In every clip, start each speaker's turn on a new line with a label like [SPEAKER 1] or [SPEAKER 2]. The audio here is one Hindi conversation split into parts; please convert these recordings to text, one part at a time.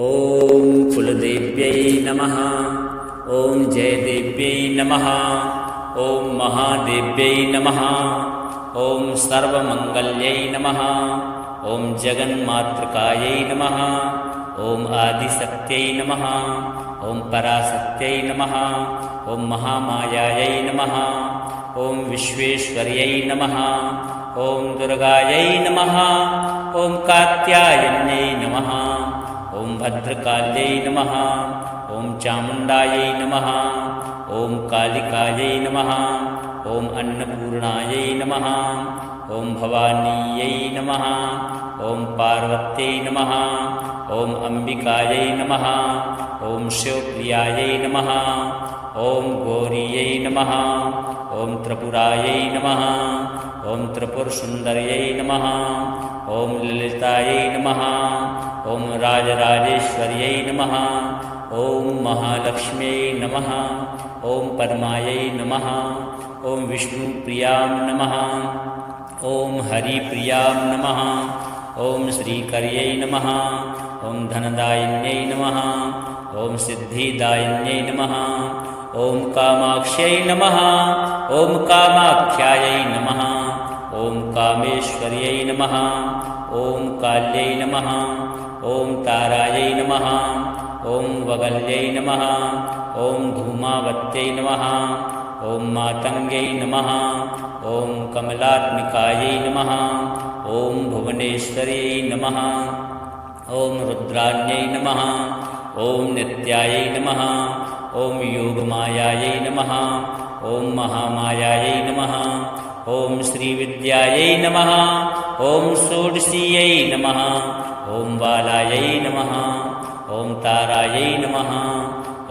[SPEAKER 1] ॐ कुलदेव्यै नमः। ॐ जयदेव्यै नमः। ॐ महादेव्यै नमः। ॐ सर्वमङ्गल्यै नमः। ॐ जगन्मातृकायै नमः। ॐ आदिशक्त्यै नमः। ॐ पराशक्त्यै नमः। ॐ महामायायै नमः। ॐ विश्वेश्वर्यै नमः। ॐ दुर्गायै नमः। ॐ कात्यायन्यै नमः। ॐ भद्रकाल्यै नमः। ॐ चामुण्डायै नमः। ॐ कालिकायै नमः। ॐ अन्नपूर्णायै नमः। ॐ भवानीयै नमः। ॐ पार्वत्यै नमः। ॐ अम्बिकायै नमः। ॐ शिवप्रियायै नमः। ॐ गौरीयै नमः। ॐ त्रिपुरायै नमः। ॐ त्रिपुरसुन्दर्यै नमः। ॐ ललितायै नमः। ॐ राजराजेश्वर्यै नमः। ॐ महालक्ष्म्यै नमः। ॐ पद्मायै नमः। ॐ विष्णुप्रियां नमः। ॐ हरिप्रियां नमः। ॐ श्रीकर्यै नमः। ॐ धनदायिन्यै नमः। ॐ सिद्धिदायिन्यै नमः। ॐ कामाक्ष्यै नमः। ॐ कामाख्यायै नमः। ॐ कामेश्वर्यै नमः। ॐ काल्यै नमः। ॐ तारायै नमः। ॐ वगल्यै नमः। ॐ धूमावत्यै नमः। ॐ मातङ्ग्यै नमः। ॐ कमलात्मिकायै नमः। ॐ भुवनेश्वर्यै नमः। ॐ रुद्राण्यै नमः। ॐ नित्यायै नमः। ॐ योगमायायै नमः। ॐ महामायायै नमः। ॐ श्रीविद्यायै नमः। ॐ षोडशीयै नमः। ॐ बालायै नमः। ॐ तारायै नमः।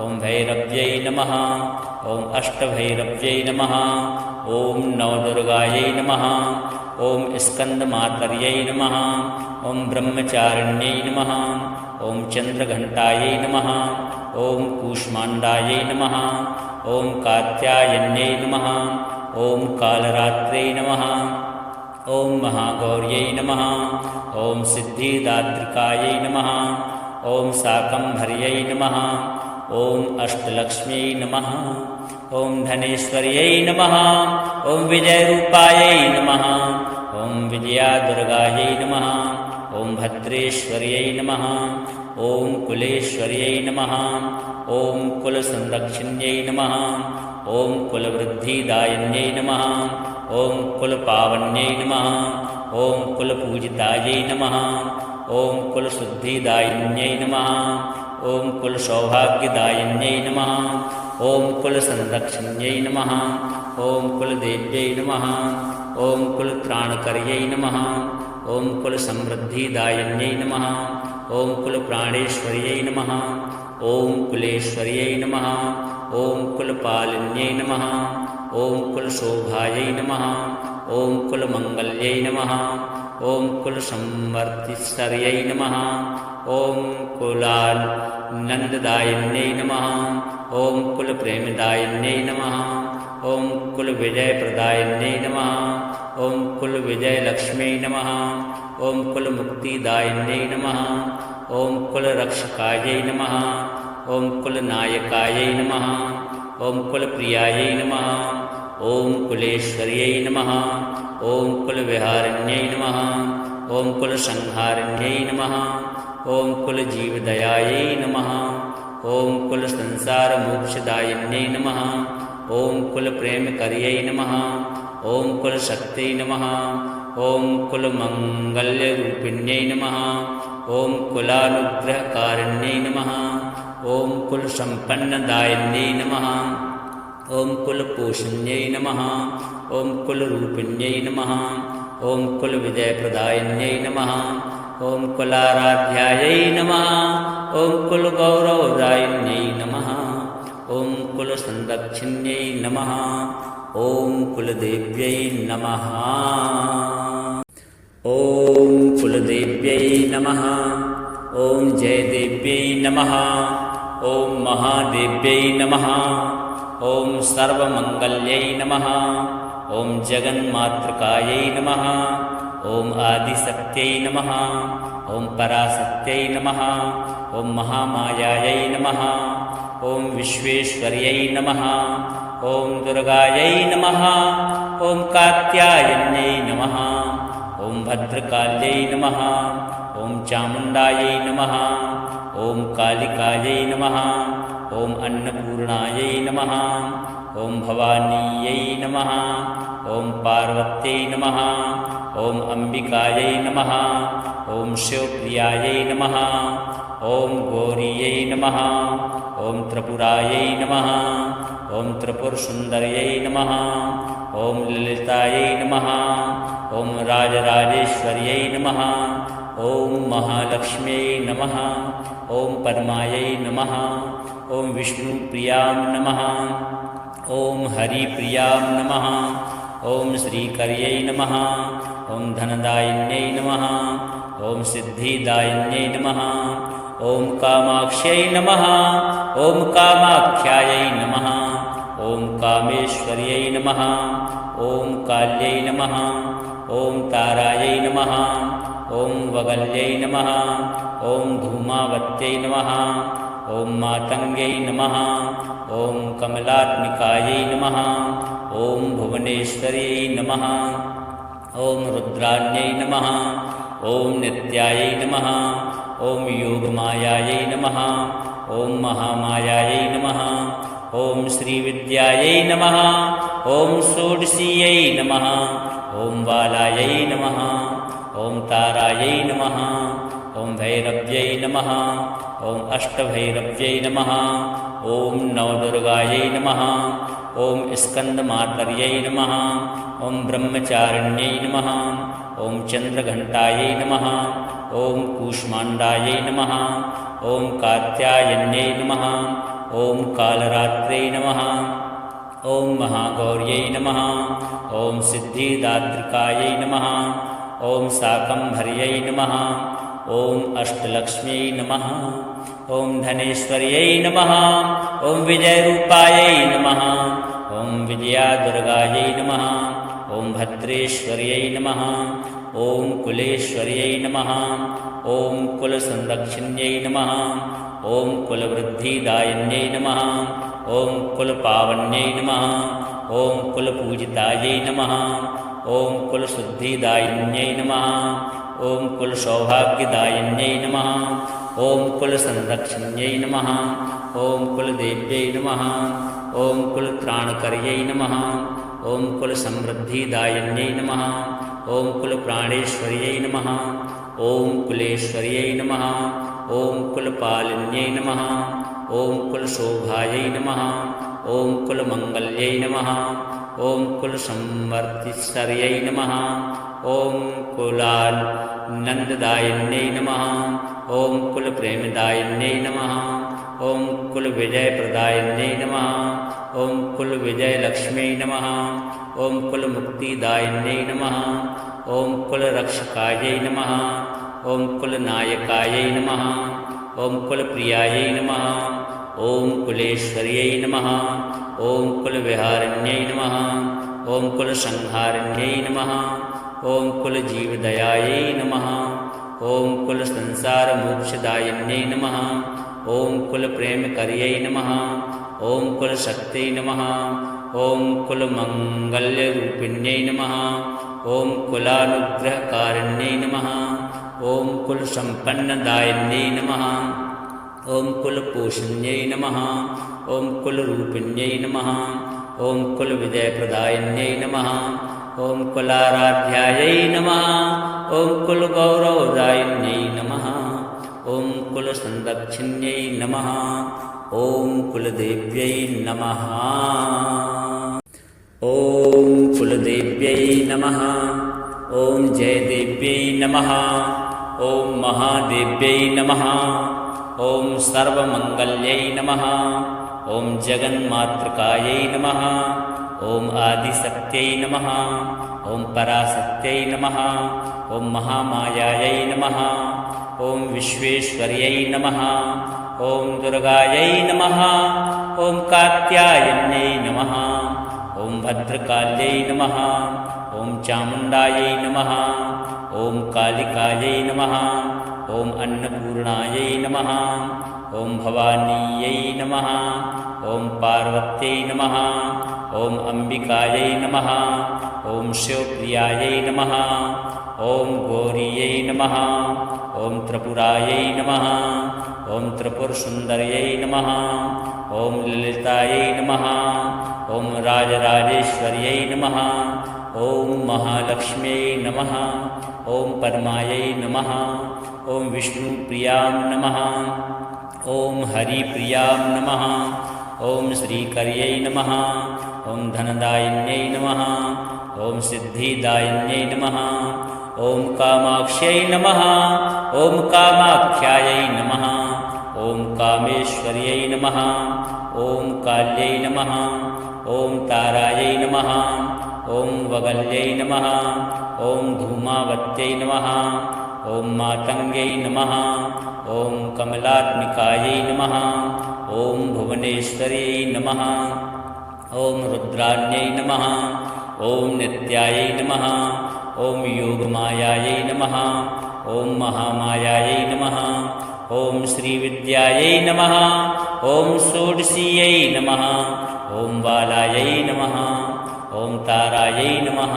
[SPEAKER 1] ॐ भैरव्यै नमः। ॐ अष्टभैरव्यै नमः। ॐ नवदुर्गायै नमः। ॐ स्कन्दमातर्यै नमः। ॐ ब्रह्मचारिण्यै नमः। ॐ चन्द्रघण्टायै नमः। ॐ कूष्माण्डायै नमः। ॐ कात्यायन्यै नमः। ॐ कालरात्रै नमः। ॐ महागौर्यै नमः। ॐ सिद्धिदात्रिकायै नमः। ॐ शाकम्भर्यै नमः। ॐ अष्टलक्ष्म्यै नमः। ॐ धनेश्वर्यै नमः। ॐ विजयरूपायै नमः। ॐ विजयादुर्गायै नमः। ॐ भद्रेश्वर्यै नमः। ॐ कुलेश्वर्यै नमः। ॐ कुलसंरक्षिण्यै नमः। ॐ कुलवृद्धिदायिन्यै नमः। ॐ कुलपावन्यै नमः। ॐ कुलपूजितायै नमः। ॐ कुलशुद्धिदायिन्यै नमः। ॐ कुलसौभाग्यदायिन्यै नमः। ॐ कुलसंरक्षिण्यै नमः। ॐ कुलदेव्यै नमः। ॐ कुलत्राणकर्यै नमः। ॐ कुलसमृद्धिदायिन्यै नमः। ॐ कुलप्राणेश्वर्यै नमः। ॐ कुलेश्वर्यै नमः। ॐ कुलपालिन्यै नमः। ॐ कुलशोभायै नमः। ॐ कुलमङ्गल्यै नमः। ॐ कुलसंवर्तिश्वर्यै नमः। ॐ कुलानन्ददायिन्यै नमः। ॐ कुलप्रेमदायिन्यै नमः। ॐ कुलविजयप्रदायिन्यै नमः। ॐ कुलविजयलक्ष्म्यै नमः। ॐ कुलमुक्तिदायिन्यै नमः। ॐ कुलरक्षकायै नमः। ॐ कुलनायकायै नमः। ॐ कुलप्रियायै नमः। ॐ कुलेश्वर्यै नमः। ॐ कुलविहारिण्यै नमः। ॐ कुलसंहारिण्यै नमः। ॐ कुलजीवदयायै नमः। ॐ कुलसंसारमोक्षदायिन्यै नमः। ॐ कुलप्रेमकर्यै नमः। ॐ कुलशक्त्यै नमः। ॐ कुलमङ्गल्यरूपिण्यै नमः। ॐ कुलानुग्रहकारिण्यै नमः। ॐ कुलसम्पन्नदायिन्यै नमः। ॐ कुलपोषण्यै नमः। ॐ कुलरूपिण्यै नमः। ॐ कुलविजयप्रदायिन्यै नमः। ॐ कुलाराध्यायै नमः। ॐ कुलगौरवदायिन्यै नमः। ॐ कुलसंरक्षिण्यै नमः। ॐ कुलदेव्यै नमः। ॐ कुलदेव्यै नमः। ॐ जयदेव्यै नमः। ॐ महादेव्यै नमः। ॐ सर्वमङ्गल्यै नमः। ॐ जगन्मातृकायै नमः। ॐ आदिशक्त्यै नमः। ॐ पराशक्त्यै नमः ॐ महामायायै नमः ॐ विश्वेश्वर्यै नमः ॐ दुर्गायै नमः ॐ कात्यायन्यै नमः ॐ भद्रकाल्यै नमः ॐ चामुण्डायै नमः ॐ कालिकायै नमः ॐ अन्नपूर्णायै नमः ॐ भवानीयै नमः ॐ पार्वत्यै नमः ॐ अम्बिकायै नमः ॐ शिवप्रियायै नमः ॐ गौरीयै नमः ॐ त्रिपुरायै नमः ॐ त्रिपुरसुन्दर्यै नमः ॐ ललितायै नमः ॐ राजराजेश्वर्यै नमः ॐ महालक्ष्म्यै नमः ॐ पद्मायै नमः ॐ विष्णुप्रियां नमः ॐ हरिप्रियां नमः ॐ श्रीकर्यै नमः ॐ धनदायिन्यै नमः ॐ सिद्धिदायिन्यै नमः ॐ कामाक्ष्यै नमः ॐ कामाख्यायै नमः ॐ कामेश्वर्यै नमः ॐ काल्यै नमः ॐ तारायै नमः ॐ वगल्यै नमः ॐ धूमावत्यै नमः ॐ मातङ्ग्यै नमः ॐ कमलात्मिकायै नमः ॐ भुवनेश्वर्यै नमः ॐ रुद्राण्यै नमः ॐ नित्यायै नमः ॐ योगमायायै नमः ॐ महामायायै नमः ॐ श्रीविद्यायै नमः ॐ षोडशीयै नमः ॐ बालायै नमः ॐ तारायै नमः ॐ भैरव्यै नमः ॐ अष्टभैरव्यै नमः ॐ नवदुर्गायै नमः ॐ स्कन्दमातर्यै नमः ॐ ब्रह्मचारिण्यै नमः ॐ चन्द्रघण्टायै नमः ॐ कूष्माण्डायै नमः ॐ कात्यायन्यै नमः ॐ कालरात्रै नमः ॐ महागौर्यै नमः ॐ सिद्धिदात्रिकायै नमः ॐ शाकम्भर्यै नमः ॐ अष्टलक्ष्म्यै नमः ॐ धनेश्वर्यै नमः ॐ विजयरूपायै नमः ॐ विजयादुर्गायै नमः ॐ भद्रेश्वर्यै नमः ॐ कुलेश्वर्यै नमः ॐ कुलसंरक्षिण्यै नमः ॐ कुलवृद्धिदायिन्यै नमः ॐ कुलपावन्यै नमः ॐ कुलपूजितायै नमः ॐ कुलशुद्धिदायिन्यै नमः ॐ कुलसौभाग्यदायिन्यै नमः ॐ कुलसंरक्षिण्यै नमः ॐ कुलदेव्यै नमः ॐ कुलत्राणकर्यै नमः ॐ कुलसमृद्धिदायिन्यै नमः ॐ कुलप्राणेश्वर्यै नमः ॐ कुलेश्वर्यै नमः ॐ कुलपालिन्यै नमः ॐ कुलशोभायै नमः ॐ कुलमङ्गल्यै नमः ॐ कुलसंवर्तिश्वर्यै नमः ॐ कुलानन्ददायिन्यै नमः ॐ कुलप्रेमदायिन्यै नमः ॐ कुलविजयप्रदायिन्यै नमः ॐ कुलविजयलक्ष्म्यै नमः ॐ कुलमुक्तिदायिन्यै नमः ॐ कुलरक्षकायै नमः ॐ कुलनायकायै नमः ॐ कुलप्रियायै नमः ॐ कुलेश्वर्यै नमः ॐ कुलविहारिण्यै नमः ॐ कुलसंहारिण्यै नमः ॐ कुलजीवदयायै नमः ॐ कुलसंसारमोक्षदायिन्यै नमः ॐ कुलप्रेमकर्यै नमः ॐ कुलशक्त्यै नमः ॐ कुलमङ्गल्यरूपिण्यै नमः ॐ कुलानुग्रहकारिण्यै नमः ॐ कुलसम्पन्नदायिन्यै नमः ॐ कुलपोषण्यै नमः ॐ कुलरूपिण्यै नमः ॐ कुलविजयप्रदायिन्यै नमः ॐ कुलाराध्यायै नमः ॐ कुलगौरवदायिन्यै नमः ॐ कुलसंरक्षिण्यै नमः ॐ कुलदेव्यै नमः ॐ कुलदेव्यै नमः ॐ जयदेव्यै नमः ॐ महादेव्यै नमः ॐ सर्वमङ्गल्यै नमः ॐ जगन्मातृकायै नमः ॐ आदिशक्त्यै नमः ॐ पराशक्त्यै नमः ॐ महामायायै नमः ॐ विश्वेश्वर्यै नमः ॐ दुर्गायै नमः ॐ कात्यायन्यै नमः ॐ भद्रकाल्यै नमः ॐ चामुण्डायै नमः ॐ कालिकायै नमः ॐ अन्नपूर्णायै नमः ॐ भवानीयै नमः ॐ पार्वत्यै नमः ॐ अम्बिकायै नमः ॐ शिवप्रियायै नमः ॐ गौरीयै नमः ॐ त्रिपुरायै नमः ॐ त्रिपुरसुन्दर्यै नमः ॐ ललितायै नमः ॐ राजराजेश्वर्यै नमः ॐ महालक्ष्म्यै नमः ॐ पद्मायै नमः ॐ विष्णुप्रियां नमः ॐ हरिप्रियां नमः ॐ श्रीकर्यै नमः ॐ धनदायिन्यै नमः ॐ सिद्धिदायिन्यै नमः ॐ कामाक्ष्यै नमः ॐ कामाख्यायै नमः ॐ कामेश्वर्यै नमः ॐ काल्यै नमः ॐ तारायै नमः ॐ वगल्यै नमः ॐ धूमावत्यै नमः ॐ मातङ्ग्यै नमः ॐ कमलात्मिकायै नमः ॐ भुवनेश्वर्यै नमः ॐ रुद्राण्यै नमः ॐ नित्यायै नमः ॐ योगमायायै नमः ॐ महामायायै नमः ॐ श्रीविद्यायै नमः ॐ षोडशीयै नमः ॐ बालायै नमः ॐ तारायै नमः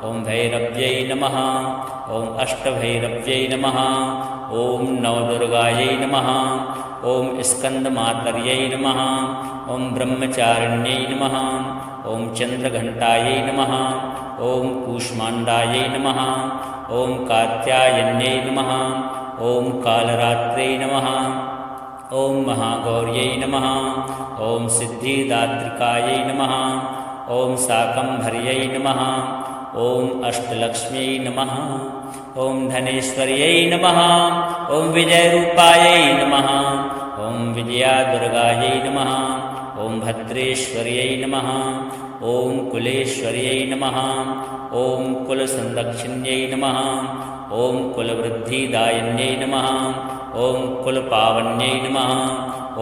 [SPEAKER 1] ॐ भैरव्यै नमः ॐ अष्टभैरव्यै नमः ॐ नवदुर्गायै नमः ॐ स्कन्दमातर्यै नमः ॐ ब्रह्मचारिण्यै नमः ॐ चन्द्रघण्टायै नमः ॐ कूष्माण्डायै नमः ॐ कात्यायन्यै नमः ॐ कालरात्रै नमः ॐ महागौर्यै नमः ॐ सिद्धिदात्रिकायै नमः ॐ शाकम्भर्यै नमः ॐ अष्टलक्ष्म्यै नमः ॐ धनेश्वर्यै नमः ॐ विजयरूपायै नमः ॐ विजयादुर्गायै नमः ॐ भद्रेश्वर्यै नमः ॐ कुलेश्वर्यै नमः ॐ कुलसंरक्षिण्यै नमः ॐ कुलवृद्धिदायिन्यै नमः ॐ कुलपावन्यै नमः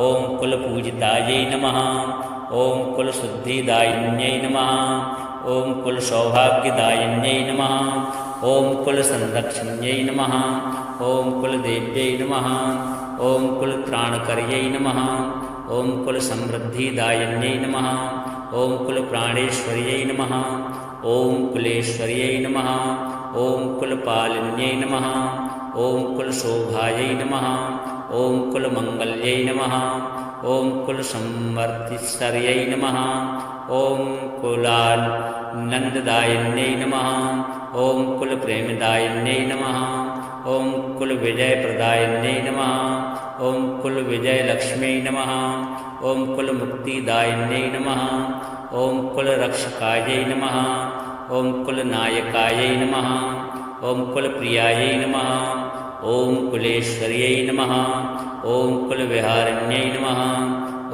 [SPEAKER 1] ॐ कुलपूजितायै नमः ॐ कुलशुद्धिदायिन्यै नमः ॐ कुलसौभाग्यदायिन्यै नमः ॐ कुलसंरक्षिण्यै नमः ॐ कुलदेव्यै नमः ॐ कुलत्राणकर्यै नमः ॐ कुलसमृद्धिदायिन्यै नमः ॐ कुलप्राणेश्वर्यै नमः ॐ कुलेश्वर्यै नमः ॐ कुलपालिन्यै नमः ॐ कुलशोभायै नमः ॐ कुलमङ्गल्यै नमः ॐ कुलसंवर्तिस्वर्यै नमः ॐ कुलानन्ददायिन्यै नमः ॐ कुलप्रेमदायिन्यै नमः ॐ कुलविजयप्रदायिन्यै नमः ॐ कुलविजयलक्ष्म्यै नमः ॐ कुलमुक्तिदायिन्यै नमः ॐ कुलरक्षकायै नमः ॐ कुलनायकायै नमः ॐ कुलप्रियायै नमः ॐ कुलेश्वर्यै नमः ॐ कुलविहारिण्यै नमः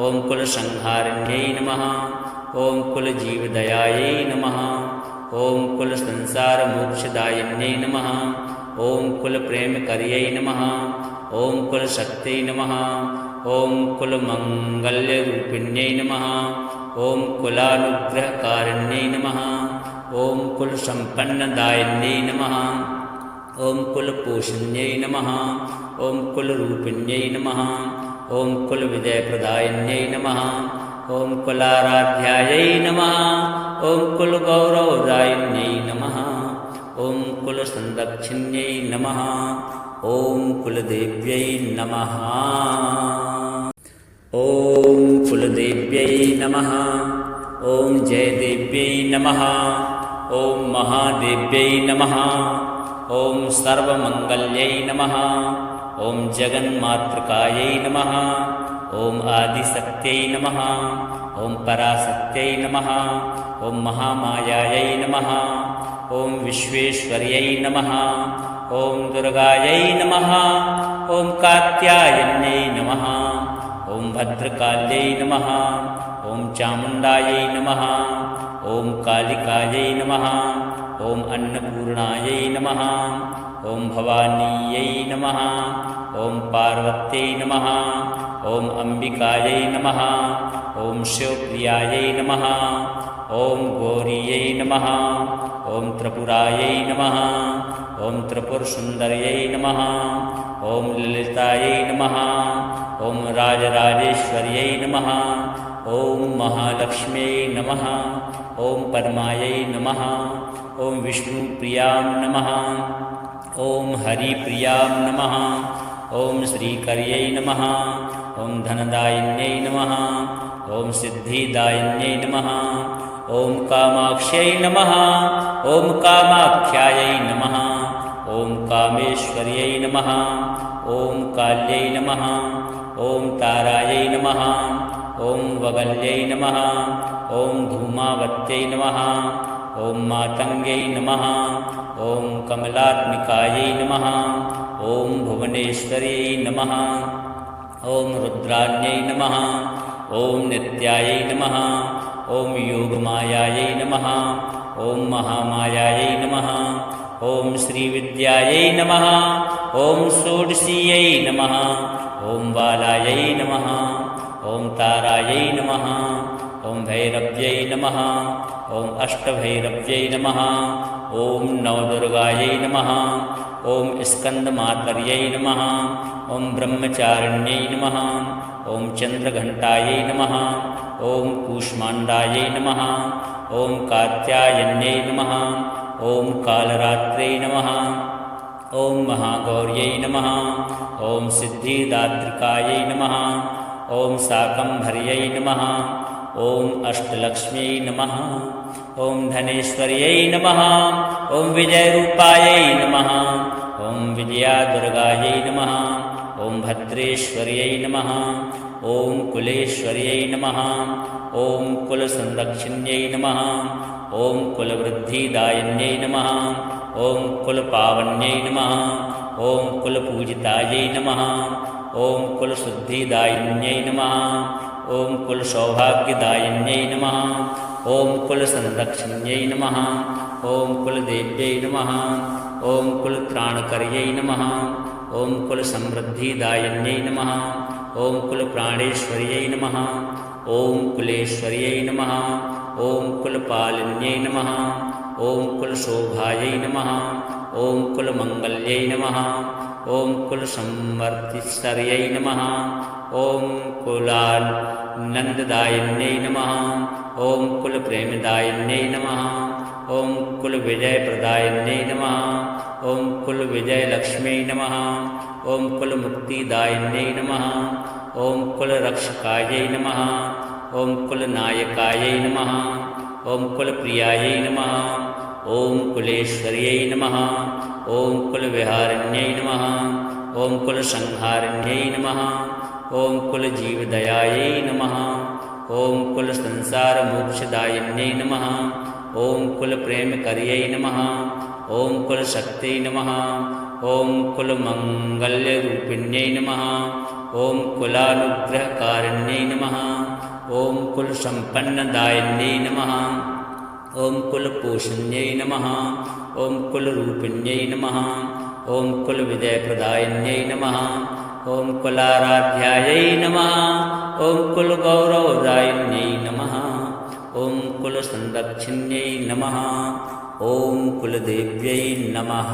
[SPEAKER 1] ॐ कुलसंहारिण्यै नमः ॐ कुलजीवदयायै नमः ॐ कुलसंसारमोक्षदायिन्यै नमः ॐ कुलप्रेमकर्यै नमः ॐ कुलशक्त्यै नमः ॐ कुलमङ्गल्यरूपिण्यै नमः ॐ कुलानुग्रहकारिण्यै नमः ॐ कुलसम्पन्नदायिन्यै नमः ॐ कुलपोषण्यै नमः ॐ कुलरूपिण्यै नमः ॐ कुलविजयप्रदायिन्यै नमः ॐ कुलाराध्यायै नमः ॐ कुलगौरवदायिन्यै नमः ॐ कुलसंरक्षिण्यै नमः ॐ कुलदेव्यै नमः ॐ कुलदेव्यै नमः ॐ जयदेव्यै नमः ॐ महादेव्यै नमः ॐ सर्वमङ्गल्यै नमः ॐ जगन्मातृकायै नमः ॐ आदिशक्त्यै नमः ॐ पराशक्त्यै नमः ॐ महामायायै नमः ॐ विश्वेश्वर्यै नमः ॐ दुर्गायै नमः ॐ कात्यायन्यै नमः ॐ भद्रकाल्यै नमः ॐ चामुण्डायै नमः ॐ कालिकायै नमः ॐ अन्नपूर्णायै नमः ॐ भवानीयै नमः ॐ पार्वत्यै नमः ॐ अम्बिकायै नमः ॐ शिवप्रियायै नमः ॐ गौरीयै नमः ॐ त्रिपुरायै नमः ॐ त्रिपुरसुन्दर्यै नमः ॐ ललितायै नमः ॐ राजराजेश्वर्यै नमः ॐ महालक्ष्म्यै नमः ॐ पद्मायै नमः ॐ विष्णुप्रियां नमः ॐ हरिप्रियां नमः ॐ श्रीकर्यै नमः ॐ धनदायिन्यै नमः ॐ सिद्धिदायिन्यै नमः ॐ कामाक्ष्यै नमः ॐ कामाख्यायै नमः ॐ कामेश्वर्यै नमः ॐ काल्यै नमः ॐ तारायै नमः ॐ वगल्यै नमः ॐ धूमावत्यै नमः ॐ मातङ्ग्यै नमः ॐ कमलात्मिकायै नमः ॐ भुवनेश्वर्यै नमः ॐ रुद्राण्यै नमः ॐ नित्यायै नमः ॐ योगमायायै नमः ॐ महामायायै नमः ॐ श्रीविद्यायै नमः ॐ षोडशीयै नमः ॐ बालायै नमः ॐ तारायै नमः ॐ भैरव्यै नमः ॐ अष्टभैरव्यै नमः ॐ नवदुर्गायै नमः ॐ स्कन्दमातर्यै नमः ॐ ब्रह्मचारिण्यै नमः ॐ चन्द्रघण्टायै नमः ॐ कूष्माण्डायै नमः ॐ कात्यायन्यै नमः ॐ कालरात्रै नमः ॐ महागौर्यै नमः ॐ सिद्धिदात्रिकायै नमः ॐ शाकम्भर्यै नमः ॐ अष्टलक्ष्म्यै नमः ॐ धनेश्वर्यै नमः ॐ विजयरूपायै नमः ॐ विजयादुर्गायै नमः ॐ भद्रेश्वर्यै नमः ॐ कुलेश्वर्यै नमः ॐ कुलसंरक्षिण्यै नमः ॐ कुलवृद्धिदायिन्यै नमः ॐ कुलपावन्यै नमः ॐ कुलपूजितायै नमः ॐ कुलशुद्धिदायिन्यै नमः ॐ कुलसौभाग्यदायिन्यै नमः ॐ कुलसंरक्षिण्यै नमः ॐ कुलदेव्यै नमः ॐ कुलत्राणकर्यै नमः ॐ कुलसमृद्धिदायिन्यै नमः ॐ कुलप्राणेश्वर्यै नमः ॐ कुलेश्वर्यै नमः ॐ कुलपालिन्यै नमः ॐ कुलशोभायै नमः ॐ कुलमङ्गल्यै नमः ॐ कुलसंवर्तिस्वर्यै नमः ॐ कुलानन्ददायिन्यै नमः ॐ कुलप्रेमदायिन्यै नमः ॐ कुलविजयप्रदायिन्यै नमः ॐ कुलविजयलक्ष्म्यै नमः ॐ कुलमुक्तिदायिन्यै नमः ॐ कुलरक्षकायै नमः ॐ कुलनायकायै नमः ॐ कुलप्रियायै नमः ॐ कुलेश्वर्यै नमः ॐ कुलविहारिण्यै नमः ॐ कुलसंहारिण्यै नमः ॐ कुलजीवदयायै नमः ॐ कुलसंसारमोक्षदायिन्यै नमः ॐ कुलप्रेमकर्यै नमः ॐ कुलशक्त्यै नमः ॐ कुलमङ्गल्यरूपिण्यै नमः ॐ कुलानुग्रहकारिण्यै नमः ॐ कुलसम्पन्नदायिन्यै नमः ॐ कुलपोषण्यै नमः ॐ कुलरूपिण्यै नमः ॐ कुलविजयप्रदायिन्यै नमः ॐ कुलाराध्यायै नमः ॐ कुलगौरवदायिन्यै नमः ॐ कुलसंरक्षिण्यै नमः ॐ कुलदेव्यै नमः।